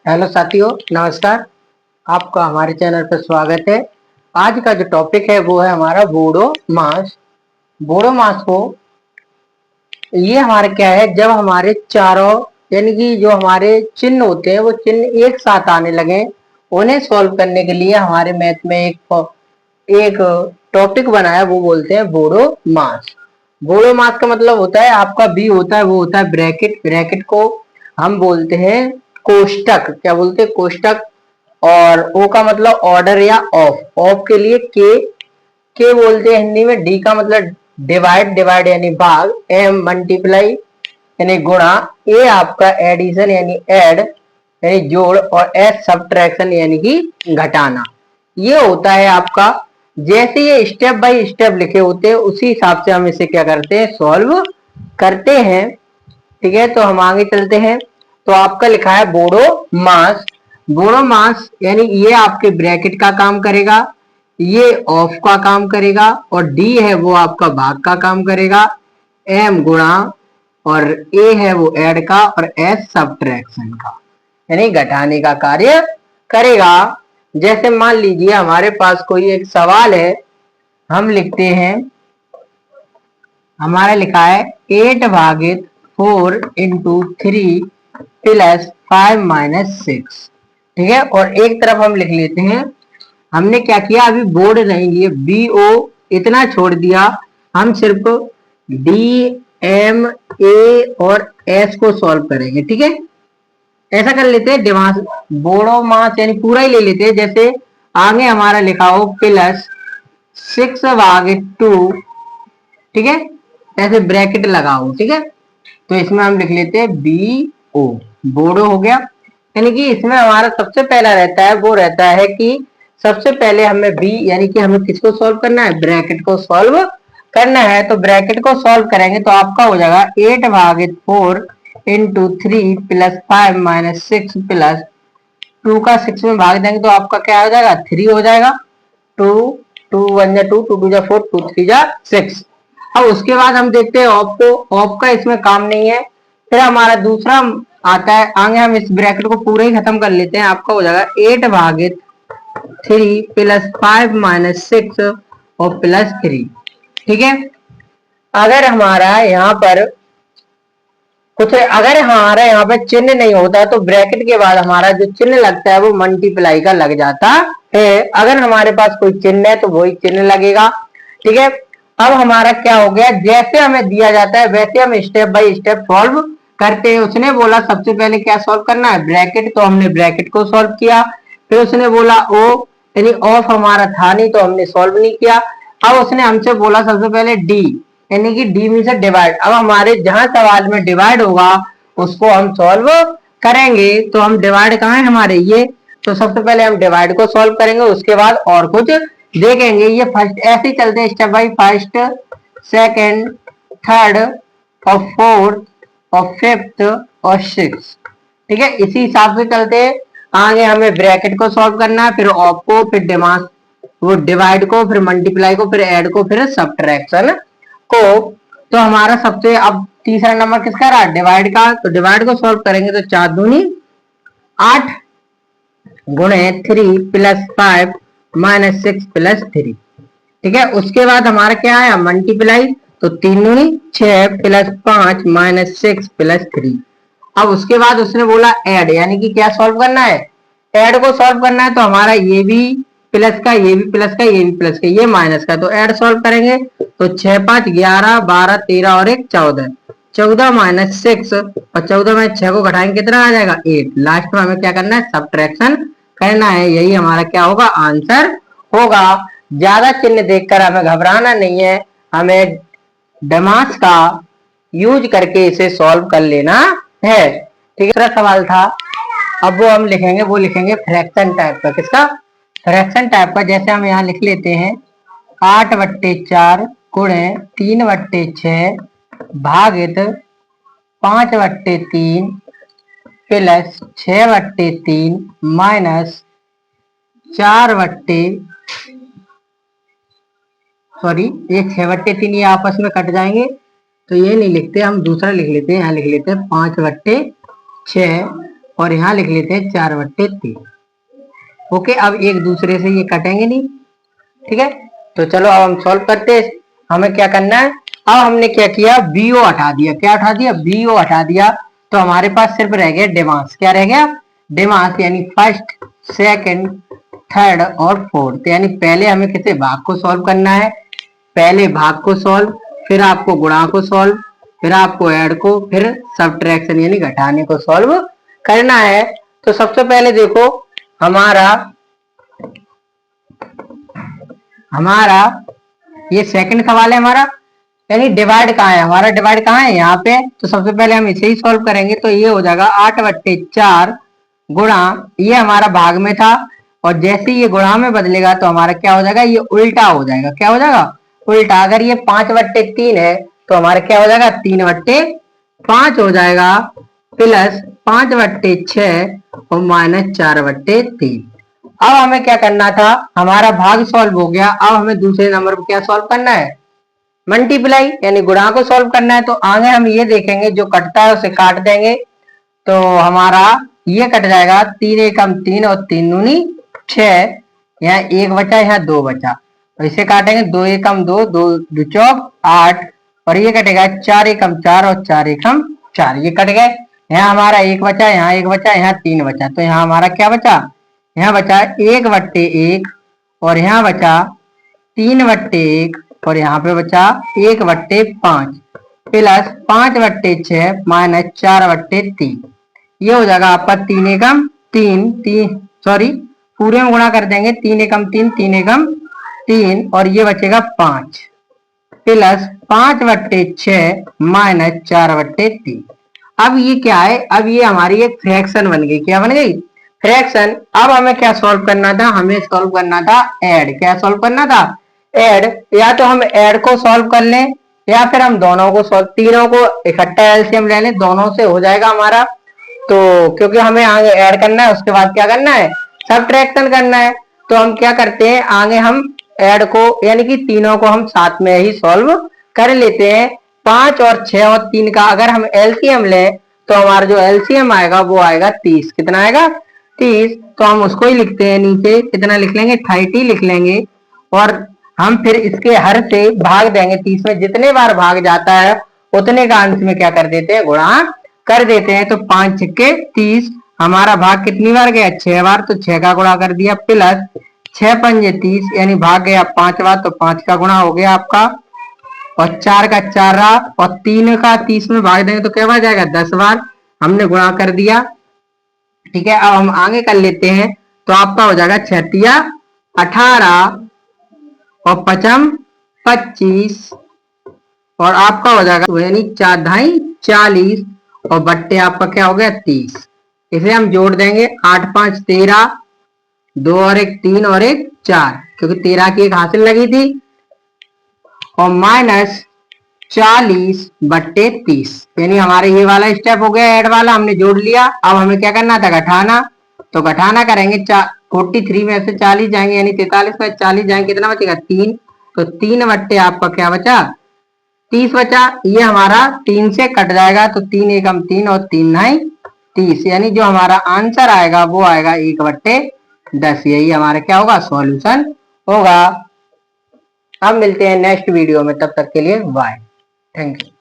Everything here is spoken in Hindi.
हेलो साथियों, नमस्कार। आपका हमारे चैनल पर स्वागत है। आज का जो टॉपिक है वो है हमारा बोडो मास। बोडो मास को ये हमारे क्या है, जब हमारे चारों यानी कि जो हमारे चिन्ह होते हैं वो चिन्ह एक साथ आने लगे, उन्हें सॉल्व करने के लिए हमारे मैथ में एक टॉपिक बना है, वो बोलते हैं बोडो मास। बोडो मास का मतलब होता है, आपका बी होता है वो होता है ब्रैकेट। ब्रैकेट को हम बोलते हैं कोष्टक। क्या बोलते हैं? कोष्टक। और ओ का मतलब ऑर्डर या ऑफ। ऑफ के लिए के बोलते हैं हिंदी में। डी का मतलब डिवाइड। डिवाइड यानी भाग। एम मल्टीप्लाई यानी गुणा। ए आपका एडिशन यानी ऐड यानी जोड़। और एस सब्ट्रैक्शन यानी कि घटाना। ये होता है आपका। जैसे ये स्टेप बाय स्टेप लिखे होते हैं उसी हिसाब से हम इसे क्या करते हैं, सॉल्व करते हैं। ठीक है, तो हम आगे चलते हैं। तो आपका लिखा है बोडो मास। बोडो मास यानी ये आपके ब्रैकेट का काम करेगा, ये ऑफ का काम करेगा, और डी है वो आपका भाग का काम करेगा, एम गुणा, और ए है वो ऐड का, और एस सब्ट्रैक्शन का यानी घटाने का कार्य करेगा। जैसे मान लीजिए हमारे पास कोई एक सवाल है, हम लिखते हैं, हमारा लिखा है 8 भागित 4 इंटू 3 प्लस 5 माइनस 6। ठीक है, और एक तरफ हम लिख लेते हैं, हमने क्या किया, अभी बोर्ड नहीं लिए, बी ओ इतना छोड़ दिया, हम सिर्फ डी एम ए और एस को सॉल्व करेंगे। ठीक है, ऐसा कर लेते हैं। दिमाग बोड़ो मास यानी पूरा ही ले लेते हैं। जैसे आगे हमारा लिखा हो प्लस 6 भागे 2। ठीक है, ऐसे ब्रैकेट लगाओ। ठीक है, तो इसमें हम लिख लेते हैं बी ओ। बोडो हो गया। यानी कि इसमें हमारा सबसे पहला रहता है, वो रहता है कि सबसे पहले हमें बी यानी कि हमें किसको सॉल्व करना है, ब्रैकेट को सॉल्व करना है। तो ब्रैकेट को सॉल्व करेंगे तो आपका हो जाएगा 8 भागित 4 इंटू 3 प्लस 5 माइनस 6 प्लस 2 का 6 में भाग देंगे तो आपका क्या हो जाएगा, 3 हो जाएगा। 2 2 1 जा 2 2 2 जा 4 2 3 जा 6। अब उसके बाद हम देखते हैं ऑफ को। ऑफ का इसमें काम नहीं है। फिर हमारा दूसरा आता है, आगे हम इस ब्रैकेट को पूरा ही खत्म कर लेते हैं। आपका हो जाएगा 8 भागित 3 प्लस 5 माइनस 6 और प्लस 3। ठीक है, अगर हमारा यहाँ पर कुछ, अगर हमारा यहाँ पे चिन्ह नहीं होता तो ब्रैकेट के बाद हमारा जो चिन्ह लगता है वो मल्टीप्लाई का लग जाता है। अगर हमारे पास कोई चिन्ह है तो वही चिन्ह लगेगा। ठीक है, अब हमारा क्या हो गया, जैसे हमें दिया जाता है वैसे हम स्टेप बाय स्टेप सॉल्व करते हैं। उसने बोला सबसे पहले क्या सॉल्व करना है, ब्रैकेट, तो हमने ब्रैकेट को सॉल्व किया। फिर उसने बोला ओ यानी ऑफ हमारा था नहीं तो हमने सॉल्व नहीं किया। अब उसने हमसे बोला सबसे पहले डी यानी कि डी मीन से डिवाइड। अब हमारे जहां सवाल में डिवाइड होगा उसको हम सॉल्व करेंगे। तो हम डिवाइड कहाँ है हमारे, ये, तो सबसे पहले हम डिवाइड को सॉल्व करेंगे, उसके बाद और कुछ देखेंगे। ये फर्स्ट ऐसे ही चलते हैं step by first, second, third और फोर्थ और फिफ्थ और सिक्स। ठीक है, इसी हिसाब से चलते हैं। आगे हमें ब्रैकेट को सॉल्व करना है, फिर ऑफ को, फिर डिमांड, वो डिवाइड को, फिर मल्टीप्लाई को, फिर ऐड को, फिर सब्ट्रैक्शन को। तो हमारा सबसे अब तीसरा नंबर किसका रहा, डिवाइड का। तो डिवाइड को सॉल्व करेंगे तो 4 दूनी 8 गुणे 3 प्लस 5 माइनस 6 प्लस 3। ठीक है, उसके बाद हमारा क्या आया, मल्टीप्लाई, तो 3 दूनी 6 प्लस 5 माइनस 6 प्लस 3। अब उसके बाद उसने बोला ऐड यानी कि क्या सॉल्व करना है, ऐड को सॉल्व करना है। तो हमारा ये भी प्लस का, ये भी प्लस का, ये भी प्लस का, ये माइनस का, तो ऐड सॉल्व करेंगे तो 6 5 11 12 13 और 1 14। 14 माइनस 6 और 14 में 6 को घटाएंगे कितना आ जाएगा, 8। लास्ट में हमें क्या करना है, सब्ट्रैक्शन करना है। यही हमारा क्या होगा, आंसर होगा। ज्यादा चिन्ह देखकर हमें घबराना नहीं है, हमें दिमाग का यूज करके इसे सॉल्व कर लेना है। ठीक है, दूसरा सवाल था, अब वो हम लिखेंगे, वो लिखेंगे फ्रैक्शन टाइप का। किसका, फ्रैक्शन टाइप का। जैसे हम यहाँ लिख लेते हैं 8/4 गुणे 3/6 भागित 5/3 प्लस 6/3 माइनस 4 सॉरी, ये 6/3 ये आपस में कट जाएंगे तो ये नहीं लिखते, हम दूसरा लिख लेते हैं। यहाँ लिख लेते हैं 5/6 और यहाँ लिख लेते हैं 4/3। ओके, अब एक दूसरे से ये कटेंगे नहीं। ठीक है, तो चलो अब हम सॉल्व करते हैं। हमें क्या करना है, अब हमने क्या किया, बीओ हटा दिया। क्या हटा दिया, बीओ हटा दिया। तो हमारे पास सिर्फ रह गया डिमांस। क्या रह गया, डिमांस, यानी फर्स्ट, सेकंड, थर्ड और फोर्थ। यानी पहले हमें किसी भाग को सॉल्व करना है, पहले भाग को सॉल्व, फिर आपको गुणा को सॉल्व, फिर आपको ऐड को, फिर सब्ट्रैक्शन यानी घटाने को सॉल्व करना है। तो सबसे पहले देखो हमारा ये सेकंड सवाल है हमारा, यानी डिवाइड कहाँ है, हमारा डिवाइड कहाँ है, यहाँ पे। तो सबसे पहले हम इसे ही सॉल्व करेंगे। तो ये हो जाएगा 8/4 गुणा, ये हमारा भाग में था, और जैसे ये गुणा में बदलेगा तो हमारा क्या हो जाएगा, ये उल्टा हो जाएगा। क्या हो जाएगा, उल्टा। अगर ये 5/3 है तो हमारा क्या हो जाएगा, 3/5 हो जाएगा, प्लस 5/6 और माइनस 4/3। अब हमें क्या करना था, हमारा भाग सॉल्व हो गया। अब हमें दूसरे नंबर पर क्या सॉल्व करना है, मल्टीप्लाई यानी गुणा को सॉल्व करना है। तो आगे हम ये देखेंगे, जो कटता है उसे काट देंगे। तो हमारा ये कट जाएगा, 3 एकम 3 और 3 दूनी 6, यहाँ 1 बचा, यहाँ 2 बचा। तो इसे काटेंगे, 2 एकम 2, 2 2 चौक 8, और ये कटेगा 4 एकम 4 और 4 एकम 4, ये कट गए। यहाँ हमारा 1 बचा, यहाँ 1 बचा, यहाँ 3 बचा। तो यहाँ हमारा क्या बचा, यहाँ बचा 1/1, और यहाँ बचा 3/1, और यहाँ पे बचा 1/5, प्लस 5/6 माइनस 4/3। ये हो जाएगा आपका 3 एकम 3, सॉरी पूरे में गुणा कर देंगे, 3 एकम 3, 3 एकम 3, और ये बचेगा 5, प्लस 5/6 माइनस 4/3। अब ये क्या है, अब ये हमारी एक फ्रैक्शन बन गई। क्या बन गई, फ्रैक्शन। अब हमें क्या सॉल्व करना था, हमें सॉल्व करना था ऐड। क्या सॉल्व करना था, ऐड। या तो हम ऐड को सॉल्व कर लें, या फिर हम दोनों को सॉल्व, तीनों को इकट्ठा एलसीएम ले लें, दोनों से हो जाएगा हमारा। तो क्योंकि हमें आगे ऐड करना है, उसके बाद क्या करना है, सब्ट्रैक्शन करना है। तो हम क्या करते हैं, आगे हम ऐड को यानी कि तीनों को हम साथ में ही सॉल्व कर लेते हैं। 5 और 6 और 3 का अगर हम एलसीएम लें तो हमारा जो एलसीएम आएगा वो आएगा 30। कितना आएगा, 30। तो हम उसको ही लिखते हैं, नीचे कितना लिख लेंगे, 30 लिख लेंगे। और हम फिर इसके हर से भाग देंगे, 30 में जितने बार भाग जाता है उतने का अंश में क्या कर देते हैं, गुणा कर देते हैं। तो 5 छक्के 30, हमारा भाग कितनी बार गया, 6 बार। तो 6 का गुणा कर दिया, प्लस 6 पंजे 30, यानी भाग गया 5 बार। तो 5 का गुणा हो गया आपका, और 4 का 4 रहा, और 3 का 30 में भाग देंगे तो क्या बार जाएगा, 10 बार। हमने गुणा कर दिया। ठीक है, अब हम आगे कर लेते हैं। तो आपका हो जाएगा 6 18 और 5 25, और आपका हो जाएगा यानी 4 ढाई 40, और बट्टे आपका क्या हो गया, 30। इसे हम जोड़ देंगे, 8 5 13, 2 और 1 3 और 1 4, क्योंकि 13 की एक हासिल लगी थी, और माइनस 40/30। यानी हमारे ये वाला स्टेप हो गया, ऐड वाला हमने जोड़ लिया। अब हमें क्या करना था, घटाना। तो घटाना करेंगे, 43 में से 40 जाएंगे, यानी 43 में 40 जाएंगे, कितना बचेगा, 3। तो 3 बट्टे आपका क्या बचा, 30 बचा। ये हमारा 3 से कट जाएगा, तो 3 एकम 3 और 3 9 30, यानी जो हमारा आंसर आएगा वो आएगा 1/10। यही हमारा क्या होगा, सॉल्यूशन होगा। अब मिलते हैं नेक्स्ट वीडियो में, तब तक के लिए बाय, थैंक यू।